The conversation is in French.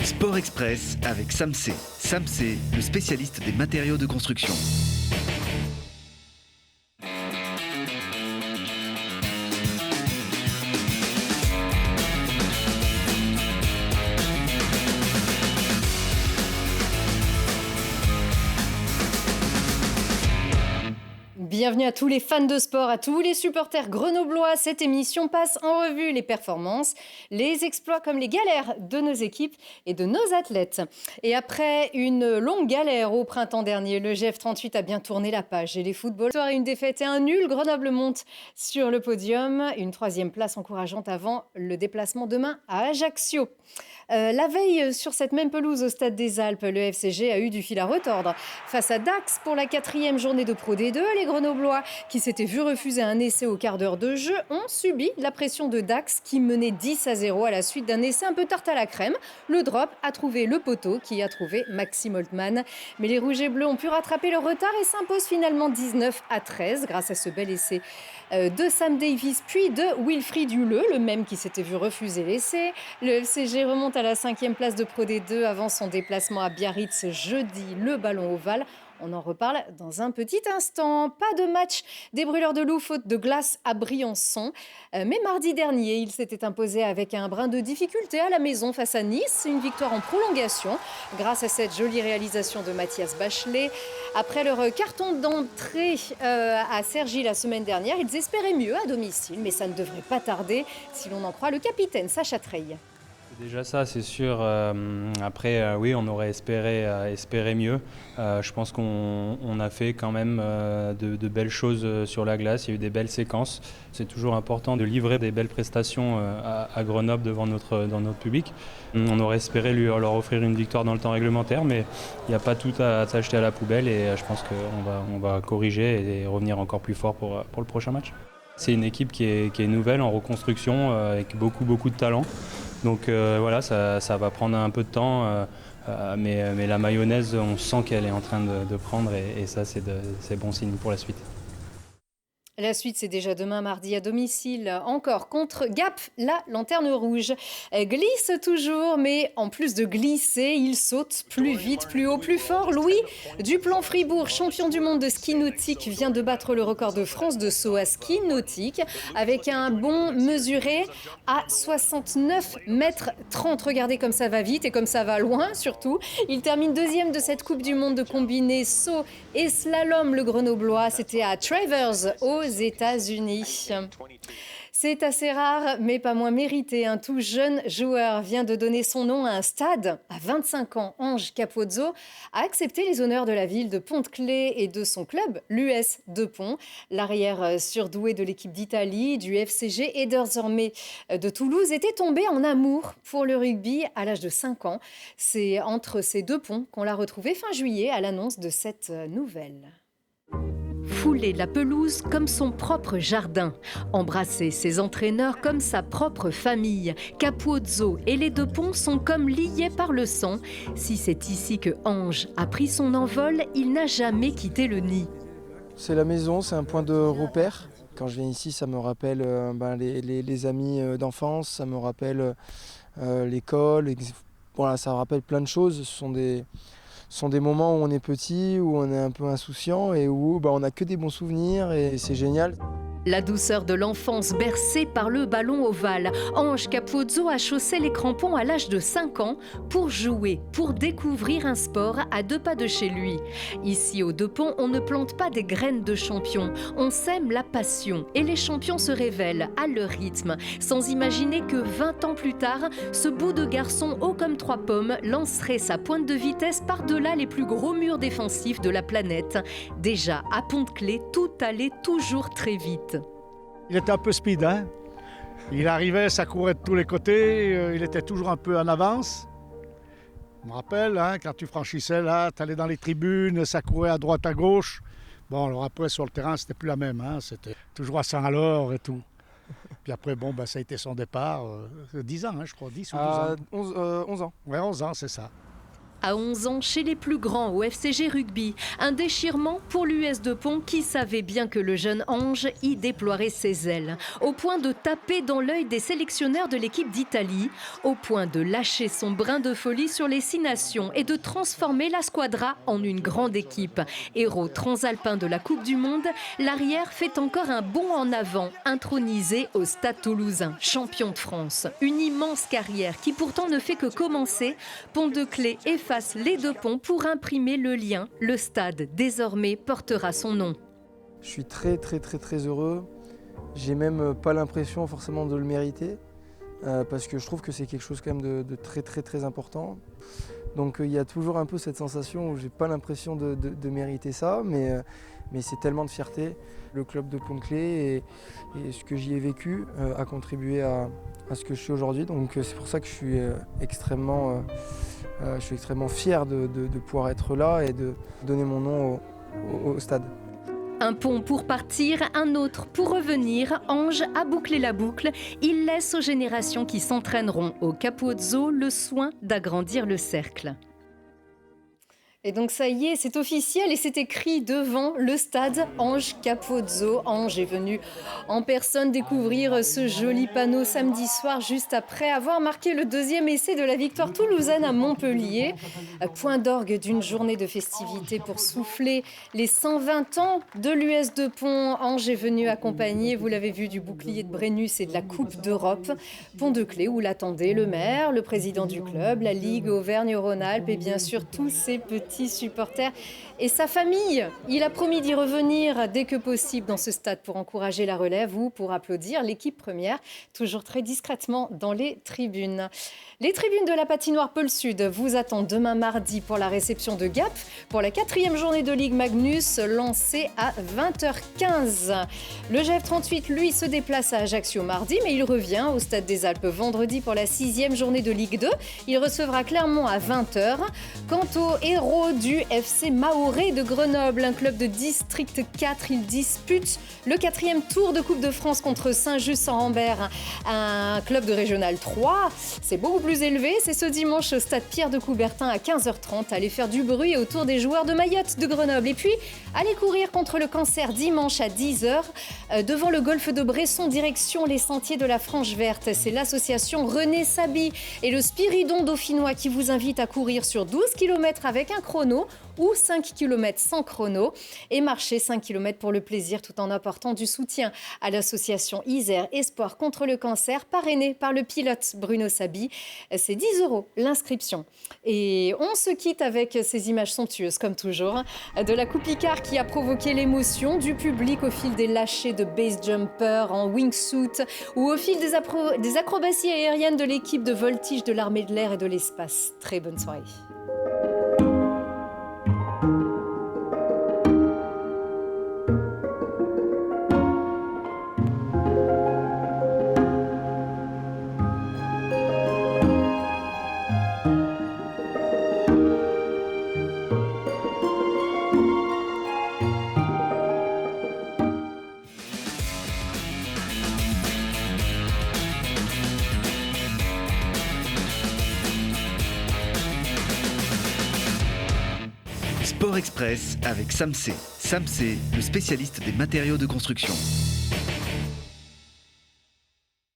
Sport Express avec Samsé. Samsé, le spécialiste des matériaux de construction. Bienvenue à tous les fans de sport, à tous les supporters grenoblois. Cette émission passe en revue les performances, les exploits comme les galères de nos équipes et de nos athlètes. Et après une longue galère au printemps dernier, le GF38 a bien tourné la page. Et les footballeurs, une défaite et un nul, Grenoble monte sur le podium. Une troisième place encourageante avant le déplacement demain à Ajaccio. La veille, sur cette même pelouse au Stade des Alpes, le FCG a eu du fil à retordre. Face à Dax pour la 4e journée de Pro D2, les Grenoblois, qui s'étaient vus refuser un essai au quart d'heure de jeu, ont subi la pression de Dax qui menait 10-0 à la suite d'un essai un peu tarte à la crème. Le drop a trouvé le poteau qui a trouvé Maxime Holtmann. Mais les Rouges et Bleus ont pu rattraper leur retard et s'imposent finalement 19-13 grâce à ce bel essai de Sam Davies puis de Wilfried Huleux, le même qui s'était vu refuser l'essai. Le FCG remonte à la 5e place de Pro D2 avant son déplacement à Biarritz jeudi, le ballon ovale. On en reparle dans un petit instant. Pas de match des Brûleurs de Loup faute de glace à Briançon. Mais mardi dernier, ils s'étaient imposés avec un brin de difficulté à la maison face à Nice. Une victoire en prolongation grâce à cette jolie réalisation de Mathias Bachelet. Après leur carton d'entrée à Cergy la semaine dernière, ils espéraient mieux à domicile. Mais ça ne devrait pas tarder si l'on en croit le capitaine Sacha Treille. Déjà ça, c'est sûr. Après, oui, on aurait espéré mieux. Je pense qu'on a fait quand même de belles choses sur la glace. Il y a eu des belles séquences. C'est toujours important de livrer des belles prestations à Grenoble devant notre public. On aurait espéré leur offrir une victoire dans le temps réglementaire, mais il n'y a pas tout à s'acheter à la poubelle et je pense qu'on va corriger et revenir encore plus fort pour le prochain match. C'est une équipe qui est nouvelle, en reconstruction, avec beaucoup de talent. Donc voilà, ça va prendre un peu de temps, mais la mayonnaise, on sent qu'elle est en train de prendre et ça, c'est bon signe pour la suite. La suite, c'est déjà demain mardi à domicile, encore contre Gap, la lanterne rouge. Elle glisse toujours, mais en plus de glisser, il saute plus vite, plus haut, plus fort. Louis Duplan-Fribourg, champion du monde de ski nautique, vient de battre le record de France de saut à ski nautique avec un bond mesuré à 69 mètres 30. Regardez comme ça va vite et comme ça va loin surtout. Il termine deuxième de cette Coupe du monde de combiné saut et slalom. Le Grenoblois, c'était à Travers, aux États-Unis. C'est assez rare, mais pas moins mérité. Un tout jeune joueur vient de donner son nom à un stade. À 25 ans, Ange Capozzo a accepté les honneurs de la ville de Ponte-Clé et de son club, l'US de Pont. L'arrière surdoué de l'équipe d'Italie, du FCG et désormais de Toulouse, était tombé en amour pour le rugby à l'âge de 5 ans. C'est entre ces deux ponts qu'on l'a retrouvé fin juillet à l'annonce de cette nouvelle. Fouler la pelouse comme son propre jardin, embrasser ses entraîneurs comme sa propre famille. Capozzo et les deux ponts sont comme liés par le sang. Si c'est ici que Ange a pris son envol, il n'a jamais quitté le nid. C'est la maison, c'est un point de repère. Quand je viens ici, ça me rappelle les amis d'enfance, ça me rappelle l'école. Voilà, ça me rappelle plein de choses. Ce sont des moments où on est petit, où on est un peu insouciant et où on n'a que des bons souvenirs et c'est génial. La douceur de l'enfance bercée par le ballon ovale. Ange Capozzo a chaussé les crampons à l'âge de 5 ans pour jouer, pour découvrir un sport à 2 pas de chez lui. Ici, au Deux Ponts, on ne plante pas des graines de champions. On sème la passion et les champions se révèlent à leur rythme, sans imaginer que 20 ans plus tard, ce bout de garçon haut comme 3 pommes lancerait sa pointe de vitesse par-delà les plus gros murs défensifs de la planète. Déjà, à Ponte-Clé, tout allait toujours très vite. Il était un peu speed, hein. Il arrivait, ça courait de tous les côtés, il était toujours un peu en avance. Je me rappelle, hein, quand tu franchissais là, tu allais dans les tribunes, ça courait à droite, à gauche. Bon, alors après, sur le terrain, c'était plus la même, hein, c'était toujours à 100 à l'heure et tout. Puis après, ça a été son départ, 10 ans, hein, je crois, 10 ou 12 ans. 11 ans. Ouais, 11 ans, c'est ça. à 11 ans chez les plus grands au FCG Rugby. Un déchirement pour l'US de Pont qui savait bien que le jeune Ange y déploierait ses ailes. Au point de taper dans l'œil des sélectionneurs de l'équipe d'Italie, au point de lâcher son brin de folie sur les 6 nations et de transformer la squadra en une grande équipe. Héros transalpin de la Coupe du Monde, l'arrière fait encore un bond en avant, intronisé au Stade Toulousain, champion de France. Une immense carrière qui pourtant ne fait que commencer. Pont-de-Claix efface les 2 ponts pour imprimer le lien. Le stade, désormais, portera son nom. Je suis très heureux. J'ai même pas l'impression forcément de le mériter, parce que je trouve que c'est quelque chose quand même de très important. Donc il y a toujours un peu cette sensation où j'ai pas l'impression de mériter ça, mais c'est tellement de fierté. Le club de Pont-de-Claix et ce que j'y ai vécu a contribué à ce que je suis aujourd'hui. Donc c'est pour ça que je suis extrêmement fier de pouvoir être là et de donner mon nom au stade. Un pont pour partir, un autre pour revenir. Ange a bouclé la boucle. Il laisse aux générations qui s'entraîneront au Capuzzo le soin d'agrandir le cercle. Et donc ça y est, c'est officiel et c'est écrit devant le stade Ange Capuzzo. Ange est venu en personne découvrir ce joli panneau samedi soir, juste après avoir marqué le 2e essai de la victoire toulousaine à Montpellier. Point d'orgue d'une journée de festivités pour souffler les 120 ans de l'US de Pont. Ange est venu accompagner, vous l'avez vu, du bouclier de Brennus et de la Coupe d'Europe. Pont-de-Claix où l'attendaient le maire, le président du club, la Ligue Auvergne-Rhône-Alpes et bien sûr tous ces petits supporters et sa famille. Il a promis d'y revenir dès que possible dans ce stade pour encourager la relève ou pour applaudir l'équipe première, toujours très discrètement dans les tribunes. Les tribunes de la patinoire Pôle Sud vous attendent demain mardi pour la réception de Gap pour la 4e journée de Ligue Magnus lancée à 20h15. Le GF38, lui, se déplace à Ajaccio mardi, mais il revient au Stade des Alpes vendredi pour la 6e journée de Ligue 2. Il recevra Clermont à 20h. Quant aux héros du FC Mahorais de Grenoble, un club de district 4, il dispute le 4e tour de Coupe de France contre Saint-Just-en-Rambert, un club de Régional 3. C'est beaucoup plus élevé, c'est ce dimanche au stade Pierre de Coubertin à 15h30. Allez faire du bruit autour des joueurs de Mayotte de Grenoble. Et puis, allez courir contre le cancer dimanche à 10h devant le golfe de Bresson, direction les sentiers de la Franche Verte. C'est l'association René Sabi et le Spiridon dauphinois qui vous invitent à courir sur 12 km avec un chrono ou 5 km sans chrono et marcher 5 km pour le plaisir tout en apportant du soutien à l'association Isère Espoir contre le cancer parrainée par le pilote Bruno Sabi. C'est 10 € l'inscription. Et on se quitte avec ces images somptueuses comme toujours de la Coupe Icare qui a provoqué l'émotion du public au fil des lâchers de base jumper en wingsuit ou au fil des acrobaties aériennes de l'équipe de voltige de l'armée de l'air et de l'espace. Très bonne soirée. Sport Express avec Samsé. Samsé, le spécialiste des matériaux de construction.